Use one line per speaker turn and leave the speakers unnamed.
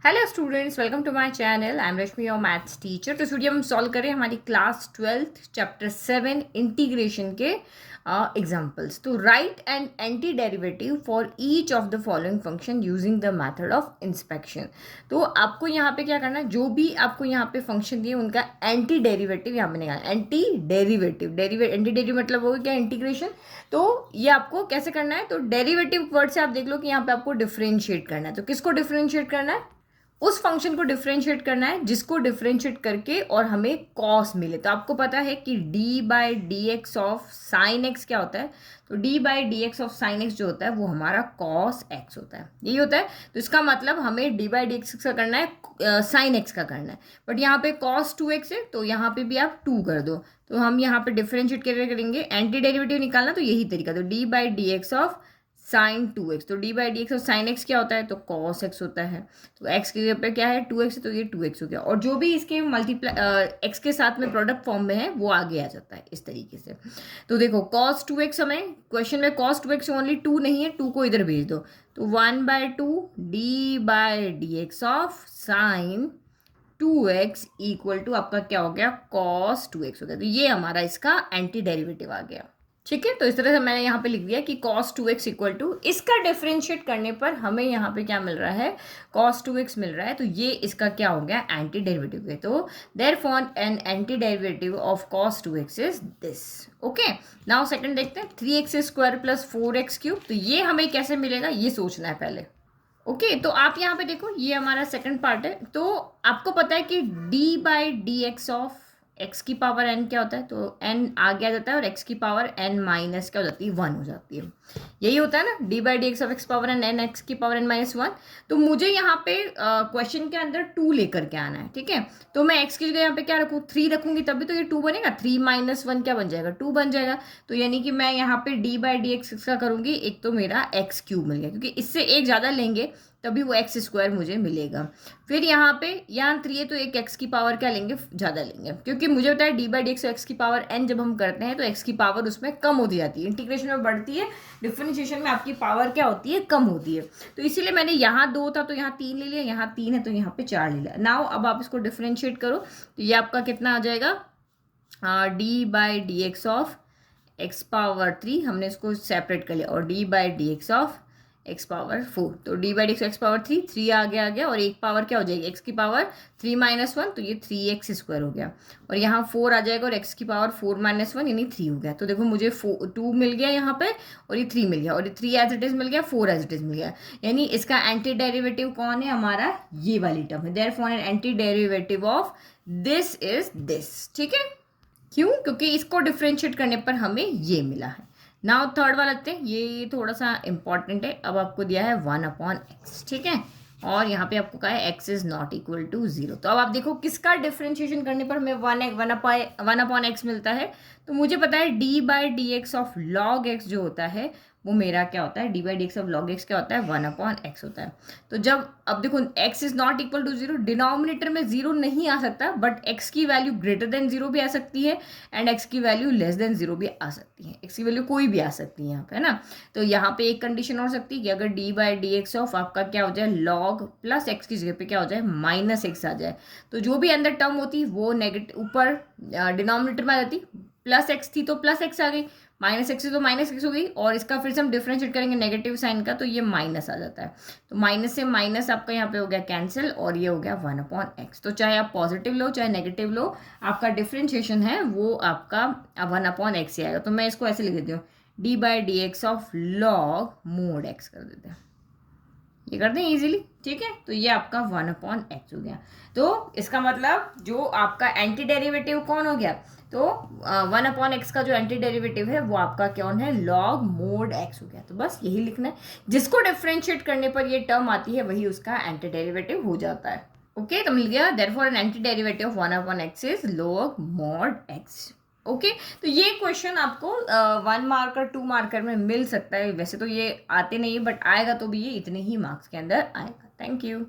Hello students, welcome to my channel. I am Rashmi, your maths teacher. तो स्टूडियो हम solve करें हमारी क्लास 12th चैप्टर 7 इंटीग्रेशन के एग्जांपल्स। तो write and anti derivative for each of the following function using the method of inspection. तो आपको यहाँ पे क्या करना है, जो भी आपको यहाँ पे फंक्शन दिए उनका एंटी डेरिवेटिव यहाँ पे निकालना। एंटी डेरिवेटिव एंटी डेरिवेटिव मतलब होगा क्या, इंटीग्रेशन। तो ये आपको कैसे करना है, तो डेरिवेटिव वर्ड से आप देख लो कि यहाँ पे आपको डिफरेंशिएट करना है। तो किसको डिफरेंशिएट करना है, उस फंक्शन को डिफरेंशिएट करना है जिसको डिफरेंशिएट करके और हमें कॉस मिले। तो आपको पता है कि D by d x of sine x क्या होता है, तो d by d x of sine x जो होता है वो हमारा कॉस एक्स होता है, यही होता है। तो इसका मतलब हमें डी बाई डी एक्स का करना है, साइन एक्स का करना है। बट यहाँ पे कॉस टू एक्स है तो यहाँ पे भी आप टू कर दो। तो हम यहाँ पे डिफरेंशिएट करेंगे, एंटी डेरिवेटिव निकालना, तो यही तरीका। तो d by d x of sine two x, तो डी बाई डी एक्स और साइन एक्स क्या होता है, तो कॉस एक्स होता है। तो एक्स की जगह पे क्या है, टू एक्स है, तो ये टू एक्स हो गया। और जो भी इसके मल्टीप्लाई एक्स के साथ में प्रोडक्ट फॉर्म में है वो आगे आ जाता है इस तरीके से। तो देखो कॉस टू एक्स, हमें क्वेश्चन में cos two x only two नहीं है, टू को इधर भेज दो। तो 1/2 d by d x of sine two x equal to आपका क्या हो गया, कॉस टू एक्स हो गया। तो ये हमारा इसका एंटी डेरिवेटिव आ गया। ठीक है, तो इस तरह से मैंने यहाँ पे लिख दिया कि cos 2x इक्वल टू, इसका डिफरेंशिएट करने पर हमें यहाँ पे क्या मिल रहा है, cos 2x मिल रहा है। तो ये इसका क्या हो गया, एंटी डेरिवेटिव है। तो therefore an anti derivative of cos 2x is this. Okay, now second देखते हैं, 3x square plus 4x cube. तो ये हमें कैसे मिलेगा ये सोचना है पहले। ओके, तो आप यहाँ पे देखो, ये हमारा सेकंड पार्ट है। तो आपको पता है कि D by d x of x की पावर एन क्या होता है, तो एन आगे आ जाता है और एक्स की पावर एन माइनस क्या हो जाती है, वन हो जाती है। यही होता है ना, d by d x of x power n, n x की पावर एन माइनस वन। तो मुझे यहाँ पे क्वेश्चन के अंदर टू लेकर के आना है, ठीक है। तो मैं एक्स की जगह यहाँ पे क्या रखूँ, थ्री रखूंगी, तभी तो ये टू बनेगा। थ्री माइनस वन क्या बन जाएगा, टू बन जाएगा। तो यानी कि मैं यहाँ पे डी बाई डी एक्स का करूंगी, एक तो मेरा एक्स क्यूब मिल गया, क्योंकि इससे एक ज़्यादा लेंगे तभी वो एक्स स्क्वायर मुझे मिलेगा। फिर यहाँ पे यहाँ थ्री है तो एक एक्स की पावर क्या लेंगे, ज़्यादा लेंगे, क्योंकि मुझे पता है डी बाई डी एक्स की पावर एन जब हम करते हैं तो एक्स की पावर उसमें कम होती जाती है, इंटीग्रेशन में बढ़ती है, डिफरेंशिएशन में आपकी पावर क्या होती है, कम होती है। तो इसीलिए मैंने यहाँ दो था तो यहाँ तीन ले लिया, यहाँ तीन है तो यहाँ पे चार ले लिया। नाउ अब आप इसको डिफरेंशिएट करो तो ये आपका कितना आ जाएगा, d by d x of x power three, हमने इसको सेपरेट कर लिया, और d by d x of x power four. तो d by d x power three, three आगे आ गया, और एक पावर क्या हो जाएगी, एक्स की पावर थ्री माइनस वन, तो ये थ्री एक्स स्क्वायर हो गया। और यहाँ फोर आ जाएगा और एक्स की पावर फोर माइनस वन यानी थ्री हो गया। तो देखो मुझे टू मिल गया यहाँ पे, और ये थ्री मिल गया, और ये थ्री एज इट इज मिल गया, फोर एज इट इज मिल गया। यानी इसका एंटी डेरिवेटिव कौन है, हमारा ये वाली टर्म है। Therefore an anti derivative of this is this. ठीक है, क्यों, क्योंकि इसको डिफ्रेंशिएट करने पर हमें ये मिला है। नाउ थर्ड वाला लेते हैं, ये थोड़ा सा इंपॉर्टेंट है। अब आपको दिया है 1/x, ठीक है, और यहाँ पे आपको कहा है x is not equal to 0। तो अब आप देखो किसका डिफ्रेंशिएशन करने पर हमें 1/x मिलता है। तो मुझे पता है D by d x of log x जो होता है वो मेरा क्या होता है, D by d x of log x क्या होता है, 1/x होता है। तो जब अब देखो x is not equal to 0, denominator में 0 नहीं आ सकता, बट x की वैल्यू ग्रेटर देन 0 भी आ सकती है एंड x की वैल्यू लेस देन 0 भी आ सकती है। x की वैल्यू कोई भी आ सकती है यहाँ पे, है ना। तो यहाँ पे एक कंडीशन हो सकती है कि अगर D by d x of आपका क्या हो जाए, लॉग प्लस एक्स की जगह पे क्या हो जाए, माइनस एक्स आ जाए। तो जो भी अंदर टर्म होती वो नेगेटिव ऊपर डिनोमिनेटर में आ जाती, प्लस एक्स थी तो प्लस एक्स आ गई, माइनस एक्स तो माइनस एक्स हो गई, और इसका फिर से हम डिफरेंशिएट करेंगे नेगेटिव साइन का, तो ये माइनस आ जाता है। तो माइनस से माइनस आपका यहाँ पे हो गया कैंसिल, और ये हो गया 1/x। तो चाहे आप पॉजिटिव लो चाहे नेगेटिव लो, आपका डिफरेंशिएशन है वो आपका 1/x ही आएगा। तो मैं इसको ऐसे लिख देती हूँ, D by d x of log mode x कर देते हैं, ये करते हैं इजीली। ठीक है, तो ये आपका 1/x हो गया। तो इसका मतलब जो आपका एंटी डेरिवेटिव कौन हो गया, तो 1/x का जो एंटी डेरिवेटिव है वो आपका कौन है, log mod x हो गया। तो बस यही लिखना है, जिसको डिफरेंशिएट करने पर ये टर्म आती है वही उसका एंटी डेरिवेटिव हो जाता है। ओके, तो मिल गया, therefore an anti derivative of 1/x is log mod x। Okay, तो ये क्वेश्चन आपको 1 मार्कर 2 मार्कर में मिल सकता है। वैसे तो ये आते नहीं, बट आएगा तो भी ये इतने ही मार्क्स के अंदर आएगा। Thank you.